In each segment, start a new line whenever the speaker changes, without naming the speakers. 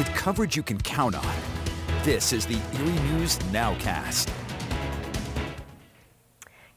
with coverage you can count on. This is the Erie News NOWCAST.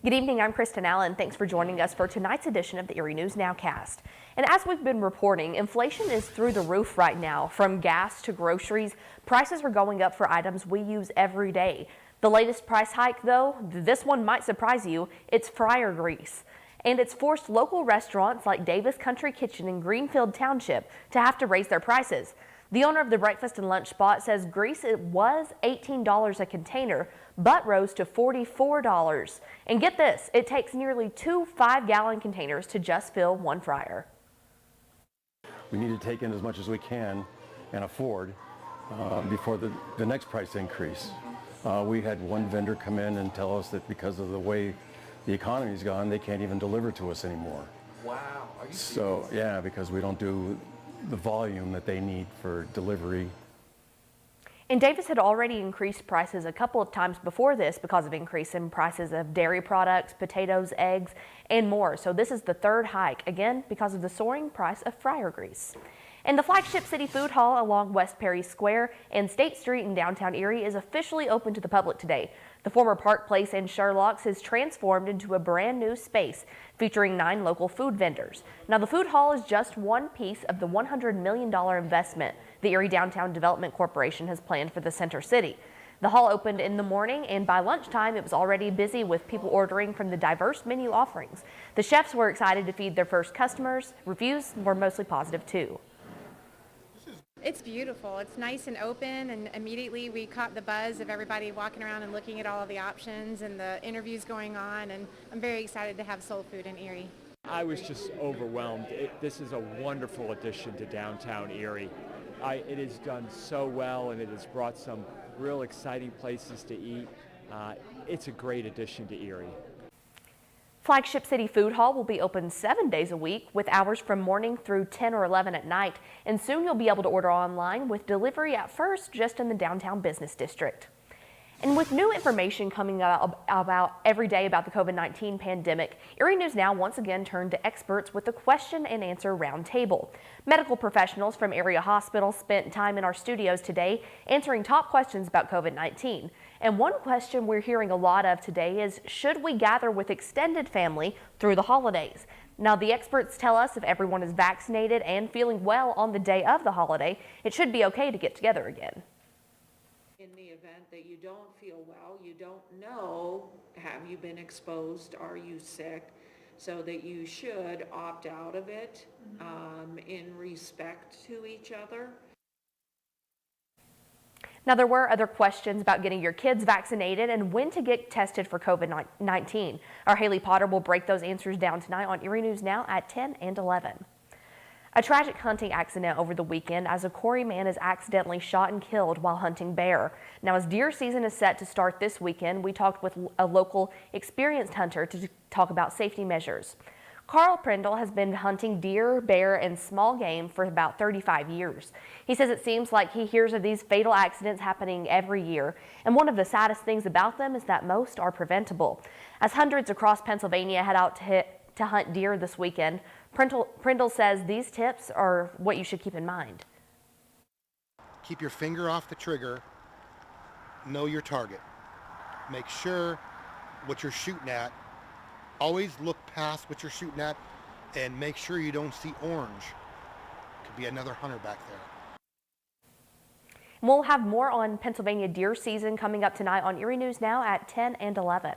Good evening, I'm Kristen Allen. Thanks for joining us for tonight's edition of the Erie News NOWCAST. And as we've been reporting, inflation is through the roof right now. From gas to groceries, prices are going up for items we use every day. The latest price hike, though, this one might surprise you, it's fryer grease. And it's forced local restaurants like Davis Country Kitchen in Greenfield Township to have to raise their prices. The owner of the breakfast and lunch spot says grease was $18 a container, but rose to $44. And get this, it takes nearly 2 5-gallon containers to just fill one fryer.
We need to take in as much as we can and afford before the next price increase. We had one vendor come in and tell us that because of the way the economy's gone, they can't even deliver to us anymore.
Wow. Are you
serious? Yeah, because we don't do the volume that they need for delivery.
And Davis had already increased prices a couple of times before this because of increase in prices of dairy products, potatoes, eggs, and more. So this is the third hike, again, because of the soaring price of fryer grease. And the flagship City Food Hall along West Perry Square and State Street in downtown Erie is officially open to the public today. The former Park Place in Sherlock's has transformed into a brand new space featuring 9 local food vendors. Now, the food hall is just one piece of the $100 million investment the Erie Downtown Development Corporation has planned for the Center City. The hall opened in the morning, and by lunchtime, it was already busy with people ordering from the diverse menu offerings. The chefs were excited to feed their first customers. Reviews were mostly positive, too.
It's beautiful. It's nice and open, and immediately we caught the buzz of everybody walking around and looking at all of the options and the interviews going on, and I'm very excited to have soul food in Erie.
I was just overwhelmed. This is a wonderful addition to downtown Erie. It has done so well, and it has brought some real exciting places to eat. It's a great addition to Erie.
Flagship City Food Hall will be open 7 days a week with hours from morning through 10 or 11 at night. And soon you'll be able to order online with delivery at first just in the downtown business district. And with new information coming about every day about the COVID-19 pandemic, Erie News Now once again turned to experts with a question and answer roundtable. Medical professionals from area hospitals spent time in our studios today answering top questions about COVID-19. And one question we're hearing a lot of today is, should we gather with extended family through the holidays? Now, the experts tell us if everyone is vaccinated and feeling well on the day of the holiday, it should be okay to get together again.
In the event that you don't feel well, you don't know, have you been exposed, are you sick, so that you should opt out of it in respect to each other.
Now, there were other questions about getting your kids vaccinated and when to get tested for COVID-19. Our Haley Potter will break those answers down tonight on Erie News Now at 10 and 11. A tragic hunting accident over the weekend as a Corey man is accidentally shot and killed while hunting bear. Now, as deer season is set to start this weekend, we talked with a local experienced hunter to talk about safety measures. Carl Prindle has been hunting deer, bear, and small game for about 35 years. He says it seems like he hears of these fatal accidents happening every year, and one of the saddest things about them is that most are preventable. As hundreds across Pennsylvania head out to hunt deer this weekend, Prindle says these tips are what you should keep in mind.
Keep your finger off the trigger. Know your target. Make sure what you're shooting at. Always look past what you're shooting at and make sure you don't see orange. Could be another hunter back there.
We'll have more on Pennsylvania deer season coming up tonight on Erie News Now at 10 and 11.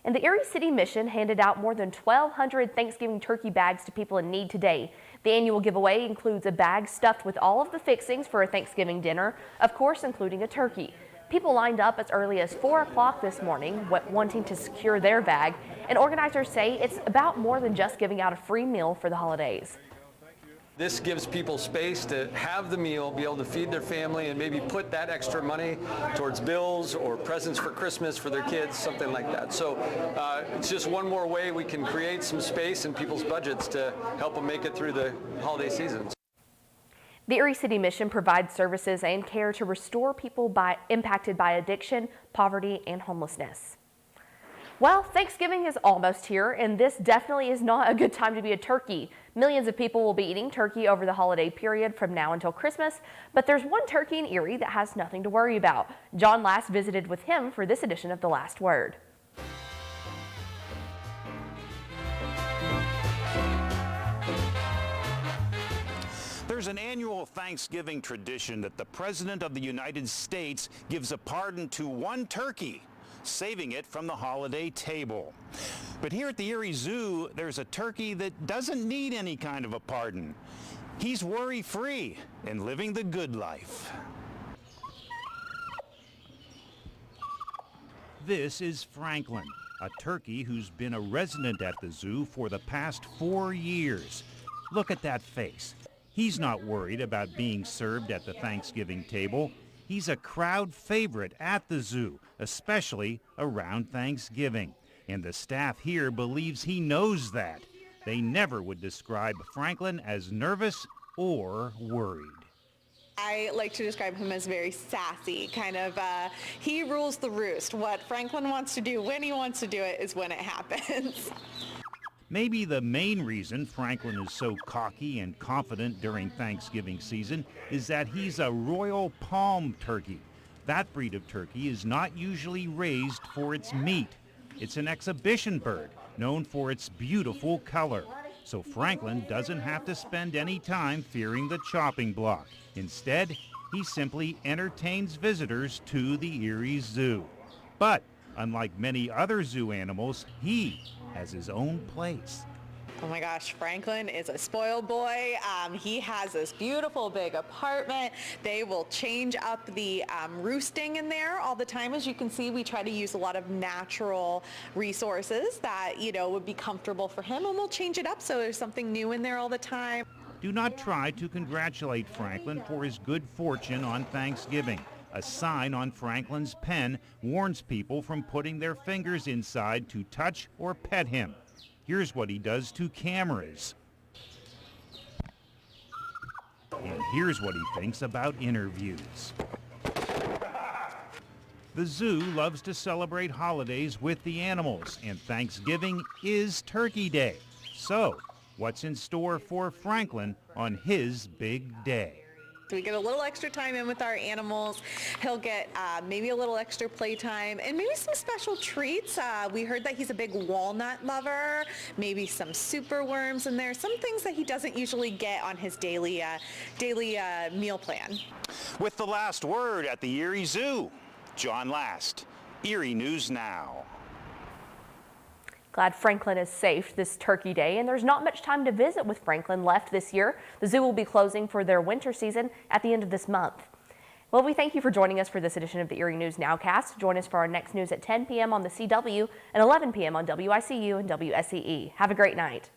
And the Erie City Mission handed out more than 1,200 Thanksgiving turkey bags to people in need today. The annual giveaway includes a bag stuffed with all of the fixings for a Thanksgiving dinner, of course including a turkey. People lined up as early as 4 o'clock this morning wanting to secure their bag, and organizers say it's about more than just giving out a free meal for the holidays.
This gives people space to have the meal, be able to feed their family, and maybe put that extra money towards bills or presents for Christmas for their kids, something like that. So it's just one more way we can create some space in people's budgets to help them make it through the holiday season.
The Erie City Mission provides services and care to restore people impacted by addiction, poverty, and homelessness. Well, Thanksgiving is almost here, and this definitely is not a good time to be a turkey. Millions of people will be eating turkey over the holiday period from now until Christmas, but there's one turkey in Erie that has nothing to worry about. John Last visited with him for this edition of The Last Word.
There's an annual Thanksgiving tradition that the President of the United States gives a pardon to one turkey, saving it from the holiday table. But here at the Erie Zoo, there's a turkey that doesn't need any kind of a pardon. He's worry-free and living the good life. This is Franklin, a turkey who's been a resident at the zoo for the past 4 years. Look at that face. He's not worried about being served at the Thanksgiving table. He's a crowd favorite at the zoo, especially around Thanksgiving. And the staff here believes he knows that. They never would describe Franklin as nervous or worried.
I like to describe him as very sassy, he rules the roost. What Franklin wants to do when he wants to do it is when it happens.
Maybe the main reason Franklin is so cocky and confident during Thanksgiving season is that he's a Royal Palm turkey. That breed of turkey is not usually raised for its meat. It's an exhibition bird known for its beautiful color. So Franklin doesn't have to spend any time fearing the chopping block. Instead, he simply entertains visitors to the Erie Zoo. But unlike many other zoo animals, he has his own place.
Oh my gosh, Franklin is a spoiled boy. He has this beautiful big apartment. They will change up the roosting in there all the time. As you can see, we try to use a lot of natural resources that, would be comfortable for him, and we'll change it up so there's something new in there all the time.
Do not try to congratulate Franklin for his good fortune on Thanksgiving. A sign on Franklin's pen warns people from putting their fingers inside to touch or pet him. Here's what he does to cameras. And here's what he thinks about interviews. The zoo loves to celebrate holidays with the animals, and Thanksgiving is Turkey Day. So, what's in store for Franklin on his big day?
So we get a little extra time in with our animals. He'll get maybe a little extra playtime and maybe some special treats. We heard that he's a big walnut lover, maybe some super worms in there, some things that he doesn't usually get on his daily meal plan.
With the last word at the Erie Zoo, John Last, Erie News Now.
Glad Franklin is safe this Turkey Day, and there's not much time to visit with Franklin left this year. The zoo will be closing for their winter season at the end of this month. Well, we thank you for joining us for this edition of the Erie News Nowcast. Join us for our next news at 10 p.m. on the CW and 11 p.m. on WICU and WSEE. Have a great night.